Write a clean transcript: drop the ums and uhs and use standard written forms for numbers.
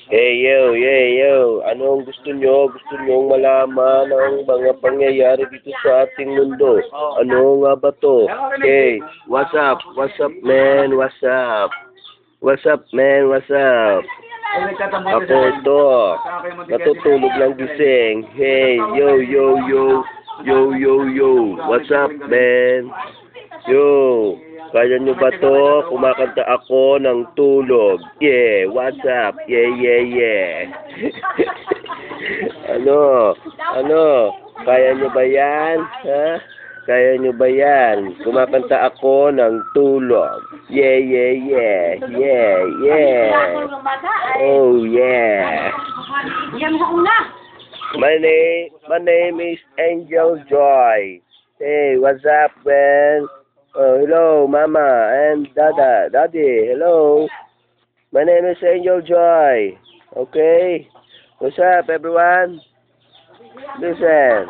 Hey yo, hey yo, anong gusto nyo? Gusto nyong malaman ang mga pangyayari dito sa ating mundo? Ano nga ba to? Hey, what's up? What's up, man? What's up? What's up, man? What's up? Ako ito, natutulog ng gising. Hey, yo, yo, yo, yo, yo, yo. What's up, man? Yo, kaya nyo ba to? Kumakanta ako ng tulog. Yeah, what's up? Yeah, yeah, yeah. Ano? Kaya nyo ba yan? Ha? Kaya nyo ba yan? Kumakanta ako ng tulog. Yeah, yeah, yeah. Yeah, yeah. Oh, yeah. My name is Angel Joy. Hey, what's up, man? Oh, hello, Mama and Daddy. Hello. My name is Angel Joy. Okay. What's up, everyone? Listen.